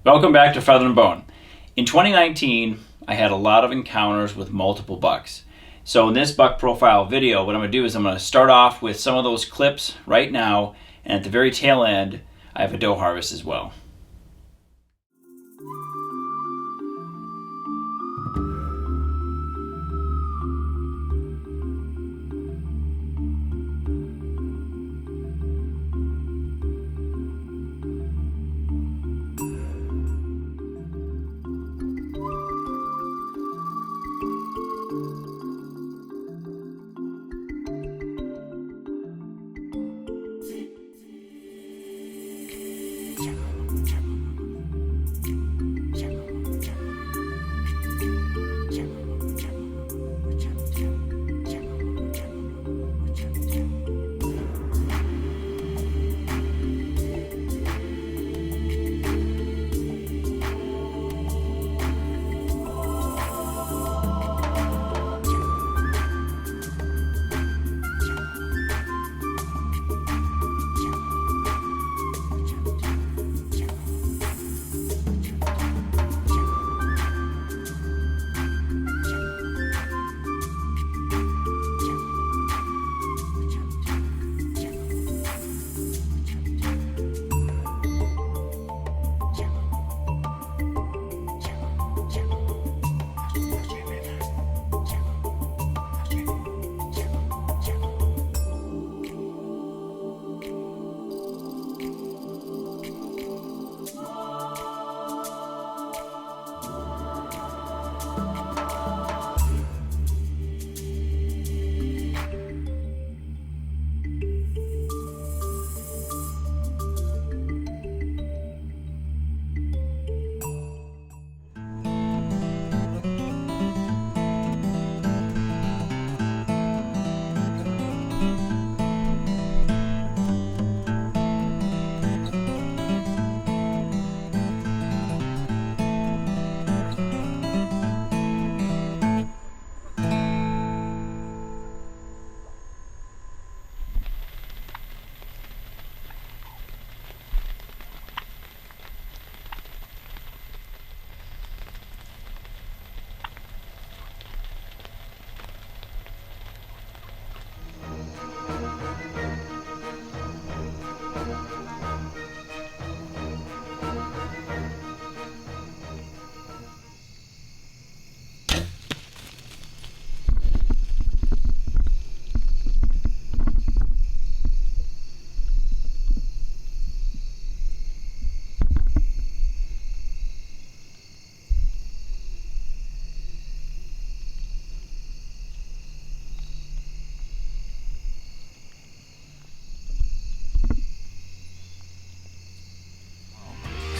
Welcome back to Feather and Bone. In 2019, I had a lot of encounters with multiple bucks. So in this buck profile video, what I'm going to do is I'm going to start off with some of those clips right now, and at the very tail end, I have a doe harvest as well.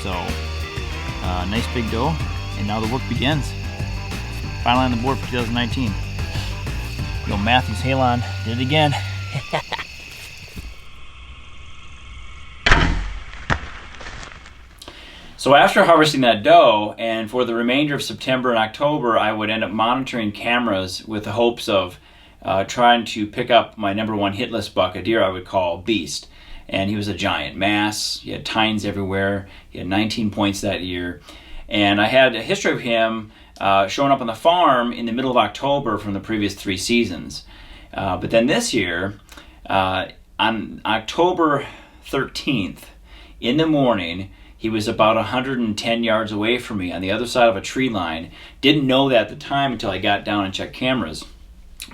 So, nice big doe, and now the work begins. Finally on the board for 2019. Yo, Matthews Halon did it again. So after harvesting that doe, and for the remainder of September and October, I would end up monitoring cameras with the hopes of trying to pick up my #1 hit list buck, a deer I would call Beast. And he was a giant mass. He had tines everywhere. He had 19 points that year. And I had a history of him showing up on the farm in the middle of October from the previous 3 seasons. But then this year, on October 13th, in the morning, he was about 110 yards away from me on the other side of a tree line. Didn't know that at the time until I got down and checked cameras.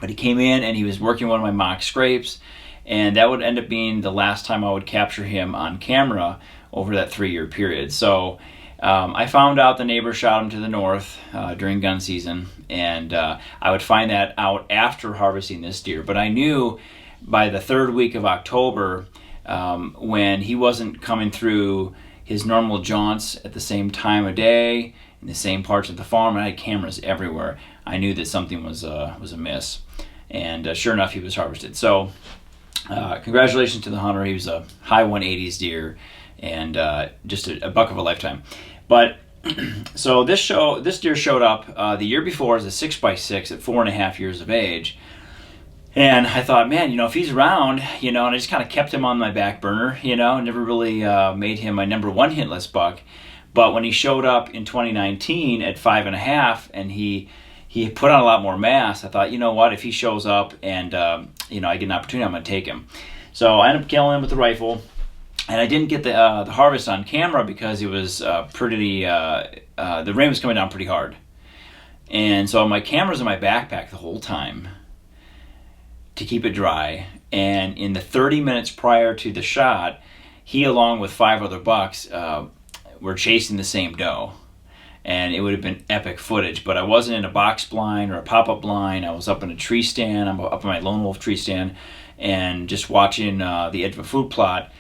But he came in and he was working one of my mock scrapes. And that would end up being the last time I would capture him on camera over that 3-year period. So I found out the neighbor shot him to the north during gun season, and I would find that out after harvesting this deer. But I knew by the 3rd week of October, when he wasn't coming through his normal jaunts at the same time of day, in the same parts of the farm, and I had cameras everywhere, I knew that something was amiss. And sure enough, he was harvested. So congratulations to the hunter. He was a high 180s deer, and just a buck of a lifetime. But so this deer showed up the year before as a 6x6 at 4.5 years of age. And I thought, man, if he's around, and I just kind of kept him on my back burner, never really made him my #1 hit list buck. But when he showed up in 2019 at 5.5, and he put on a lot more mass, I thought, you know what, if he shows up and I get an opportunity, I'm going to take him. So I ended up killing him with the rifle, and I didn't get the harvest on camera because it was the rain was coming down pretty hard. And so my camera's in my backpack the whole time to keep it dry. And in the 30 minutes prior to the shot, he, along with 5 other bucks, were chasing the same doe. And it would have been epic footage, but I wasn't in a box blind or a pop-up blind. I was up in a tree stand. I'm up in my lone wolf tree stand and just watching the edge of a food plot.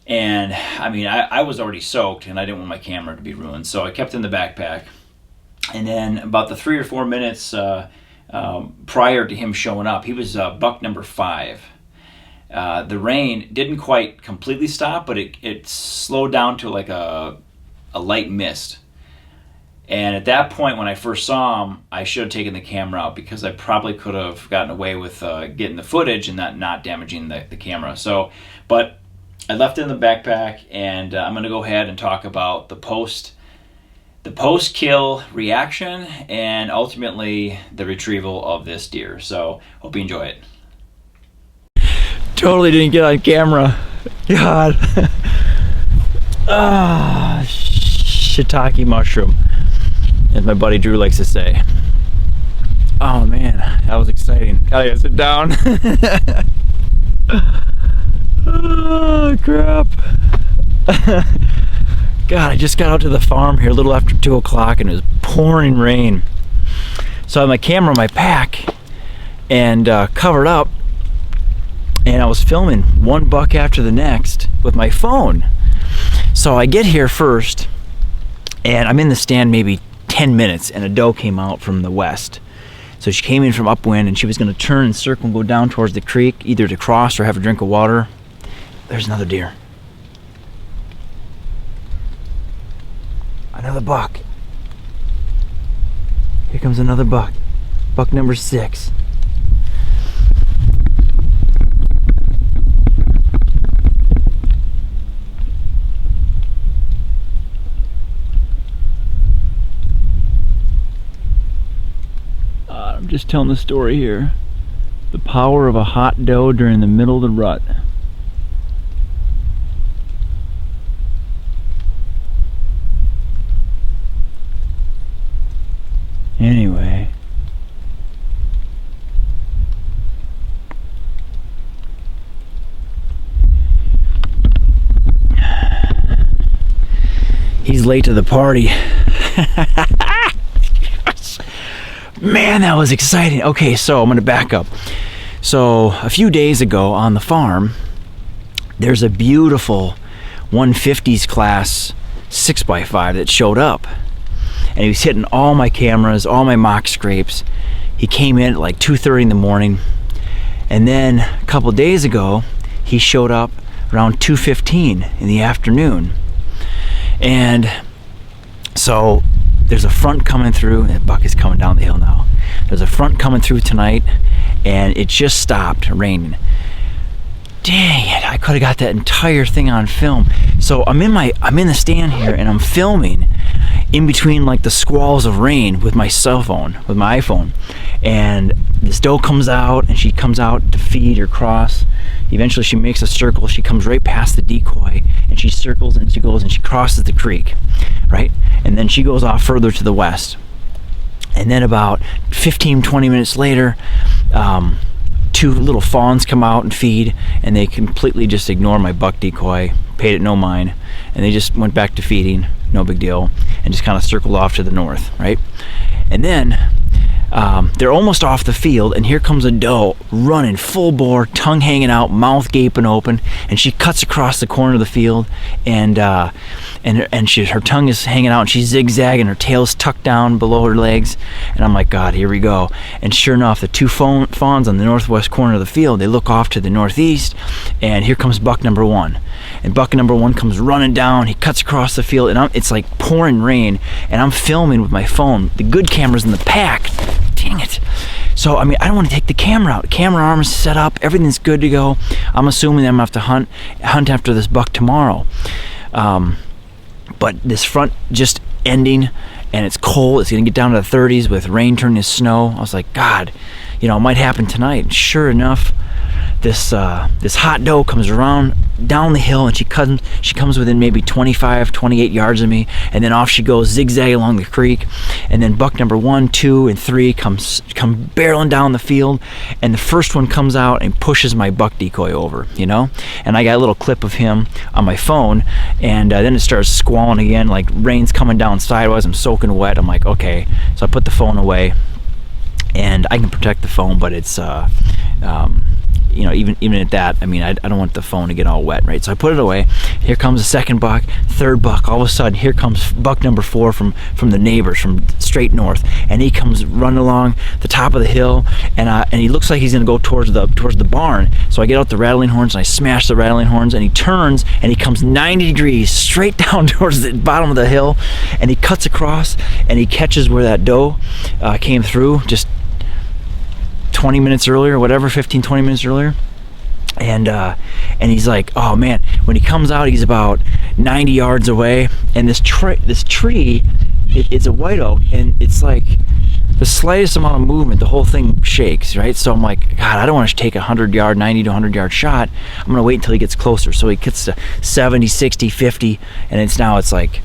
And I mean, I was already soaked, and I didn't want my camera to be ruined, so I kept it in the backpack. And then about the 3 or 4 minutes prior to him showing up, he was buck number 5. The rain didn't quite completely stop, but it slowed down to like a light mist. And at that point, when I first saw him, I should have taken the camera out because I probably could have gotten away with getting the footage and not damaging the camera. So, but I left it in the backpack, and I'm going to go ahead and talk about the post-kill reaction and ultimately the retrieval of this deer. So, hope you enjoy it. Totally didn't get on camera. God. Shiitake mushroom, as my buddy Drew likes to say. Oh man, that was exciting. Gotta sit down. Oh crap. God, I just got out to the farm here a little after 2 o'clock and it was pouring rain. So I had my camera in my pack and covered up, and I was filming one buck after the next with my phone. So I get here first, and I'm in the stand maybe 10 minutes, and a doe came out from the west. So she came in from upwind, and she was going to turn and circle and go down towards the creek, either to cross or have a drink of water. There's another deer. Another buck. Here comes another buck. Buck number 6. I'm just telling the story here. The power of a hot doe during the middle of the rut. Anyway. He's late to the party. Man, that was exciting. Okay, so I'm going to back up. So a few days ago on the farm, there's a beautiful 150s class 6x5 that showed up. And he was hitting all my cameras, all my mock scrapes. He came in at like 2:30 in the morning. And then a couple days ago, he showed up around 2:15 in the afternoon. And so there's a front coming through, and the buck is coming down the hill now. There's a front coming through tonight, and it just stopped raining. Dang it, I could have got that entire thing on film. So I'm in the stand here, and I'm filming in between like the squalls of rain with my cell phone, with my iPhone. And this doe comes out, and she comes out to feed or cross. Eventually she makes a circle. She comes right past the decoy, and she circles, and she goes and she crosses the creek, right? And then she goes off further to the west. And then about 15-20 minutes later, 2 little fawns come out and feed, and they completely just ignore my buck decoy, paid it no mind, and they just went back to feeding, no big deal, and just kind of circled off to the north, right? And then they're almost off the field, and here comes a doe running full bore, tongue hanging out, mouth gaping open, and she cuts across the corner of the field, and her tongue is hanging out, and she's zigzagging, her tail's tucked down below her legs, and I'm like, God, here we go. And sure enough, the 2 fawns on the northwest corner of the field, they look off to the northeast, and here comes buck number 1. And buck number 1 comes running down. He cuts across the field, and it's like pouring rain, and I'm filming with my phone. The good camera's in the pack. Dang it. So, I mean, I don't want to take the camera out. The camera arm is set up. Everything's good to go. I'm assuming I'm going to have to hunt after this buck tomorrow. but this front just ending, and it's cold. It's gonna get down to the 30s with rain turning to snow. I was like, God, you know, it might happen tonight. And sure enough, this hot doe comes around down the hill, and she comes within maybe 25, 28 yards of me, and then off she goes, zigzag along the creek. And then buck number 1, 2, and 3 come barreling down the field, and the first one comes out and pushes my buck decoy over, you know. And I got a little clip of him on my phone, and then it starts squalling again, like rain's coming down sideways. I'm soaking wet. I'm like, okay. So I put the phone away, and I can protect the phone, but it's you know, even at that, I mean, I don't want the phone to get all wet, right? So I put it away. Here comes the second buck, third buck. All of a sudden, here comes buck number 4 from the neighbors, from straight north, and he comes running along the top of the hill, and he looks like he's gonna go towards the barn. So I get out the rattling horns and I smash the rattling horns, and he turns and he comes 90 degrees straight down towards the bottom of the hill, and he cuts across and he catches where that doe came through just 20 minutes earlier, whatever, 15, 20 minutes earlier. And he's like, oh man, when he comes out, he's about 90 yards away, and this tree, it's a white oak, and it's like the slightest amount of movement, the whole thing shakes, right? So I'm like, God, I don't want to take a 90 to 100 yard shot. I'm gonna wait until he gets closer. So he gets to 70, 60, 50, and it's like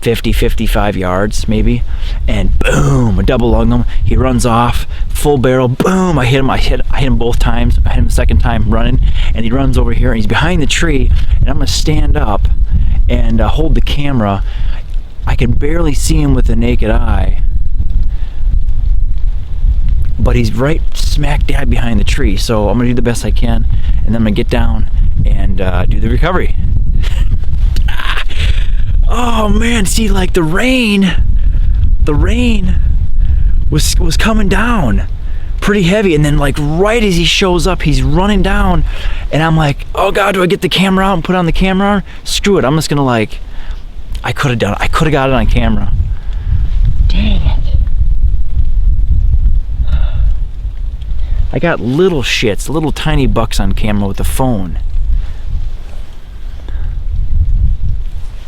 50, 55 yards maybe, and boom, a double lung him. He runs off, full barrel, boom, I hit him both times. I hit him the second time running, and he runs over here, and he's behind the tree, and I'm gonna stand up and hold the camera. I can barely see him with the naked eye, but he's right smack dab behind the tree. So I'm gonna do the best I can, and then I'm gonna get down and do the recovery. Oh man, see, like the rain was coming down pretty heavy, and then like right as he shows up, he's running down, and I'm like, oh God, do I get the camera out and put on the camera? Screw it, I'm just gonna I could have got it on camera. Dang it. I got little shits, little tiny bucks on camera with the phone.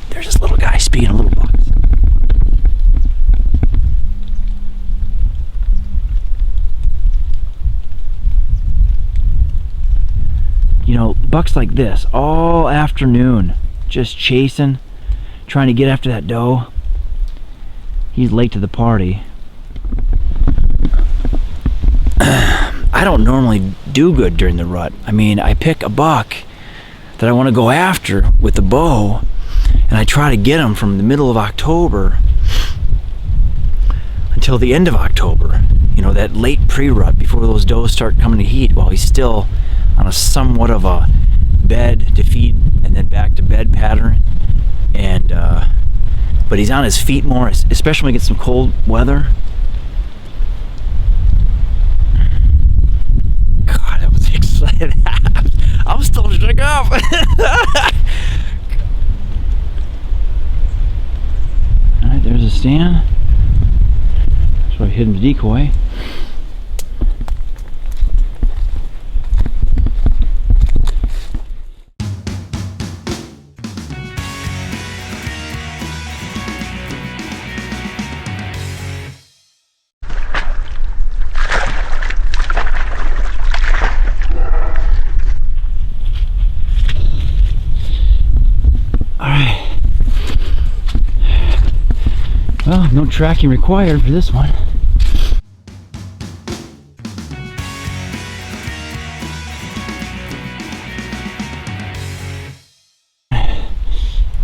There's this little guy speeding a little buck. You know, bucks like this all afternoon, just chasing, trying to get after that doe. He's late to the party. I don't normally do good during the rut. I mean, I pick a buck that I want to go after with the bow, and I try to get him from the middle of October until the end of October. You know, that late pre-rut before those does start coming to heat, while he's still on a somewhat of a bed to feed and then back to bed pattern. And but he's on his feet more, especially when we get some cold weather. God, I was excited. I was still shook up. Alright, there's a stand. So I hid him the decoy. Well, no tracking required for this one.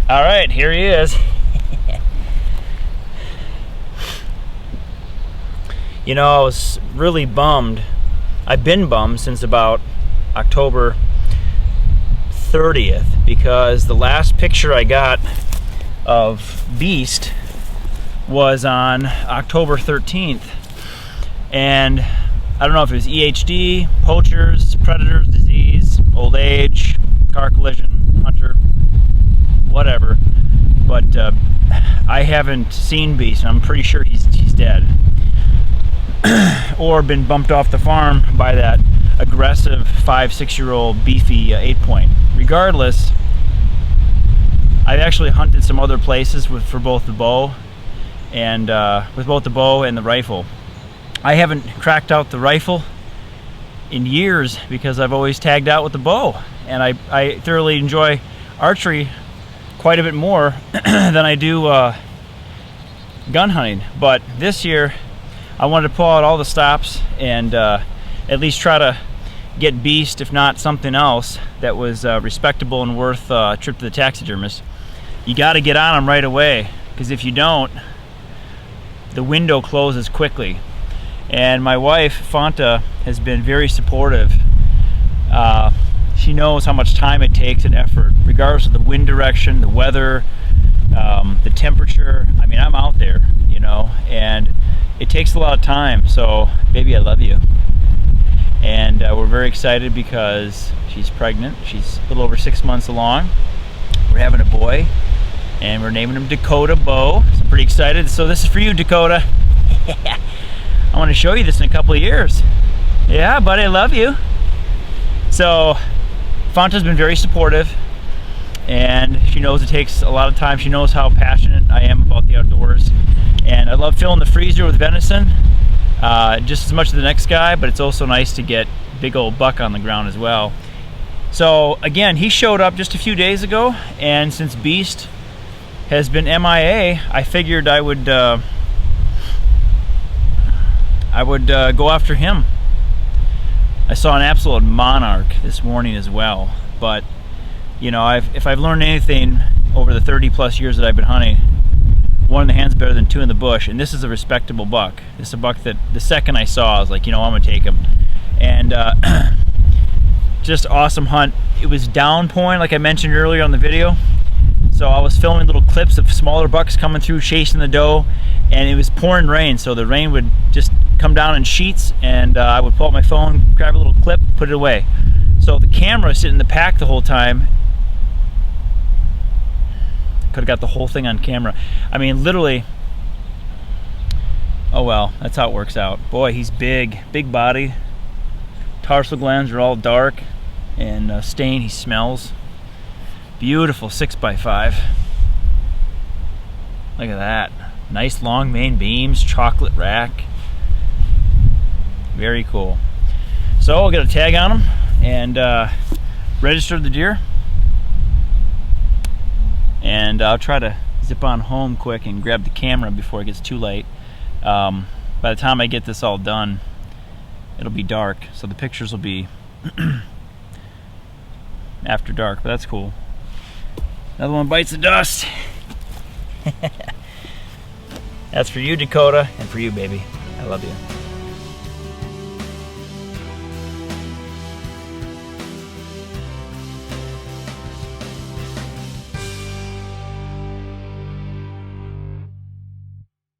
All right, here he is. You know, I was really bummed. I've been bummed since about October 30th, because the last picture I got of Beast was on October 13th, and I don't know if it was EHD, poachers, predators, disease, old age, car collision, hunter, whatever, but I haven't seen Beast, and I'm pretty sure he's dead or been bumped off the farm by that aggressive 5-6 year old beefy 8-point. Regardless, I've actually hunted some other places for both the bow and with both the bow and the rifle. I haven't cracked out the rifle in years because I've always tagged out with the bow, and I thoroughly enjoy archery quite a bit more than I do gun hunting. But this year I wanted to pull out all the stops and at least try to get beast, if not something else that was respectable and worth a trip to the taxidermist. You got to get on them right away, because if you don't, the window closes quickly. And my wife Fanta has been very supportive. She knows how much time it takes and effort, regardless of the wind direction, the weather, the temperature. I mean, I'm out there, you know, and it takes a lot of time. So baby, I love you. And we're very excited because she's pregnant. She's a little over 6 months along. We're having a boy, and we're naming him Dakota Bo. So I'm pretty excited. So this is for you, Dakota. I want to show you this in a couple of years. Yeah, buddy, I love you. So Fanta's been very supportive, and she knows it takes a lot of time. She knows how passionate I am about the outdoors, and I love filling the freezer with venison. Just as much as the next guy, but it's also nice to get big old buck on the ground as well. So again, he showed up just a few days ago, and since Beast has been MIA, I figured I would go after him. I saw an absolute monarch this morning as well, but you know, if I've learned anything over the 30+ years that I've been hunting, one in the hand's better than two in the bush, and this is a respectable buck. This is a buck that the second I saw, I was like, you know, I'm gonna take him. And just awesome hunt. It was downpouring, like I mentioned earlier on the video, so I was filming little clips of smaller bucks coming through chasing the doe, and it was pouring rain, so the rain would just come down in sheets, and I would pull out my phone, grab a little clip, put it away. So the camera sitting in the pack the whole time. Could have got the whole thing on camera. I mean, literally. Oh well, that's how it works out. Boy, he's big body. Tarsal glands are all dark and stained. He smells beautiful. 6x5. Look at that. Nice long main beams, chocolate rack. Very cool. So we'll get a tag on him and register the deer. And I'll try to zip on home quick and grab the camera before it gets too late. By the time I get this all done, it'll be dark, so the pictures will be after dark, but that's cool. Another one bites the dust. That's for you, Dakota, and for you, baby. I love you.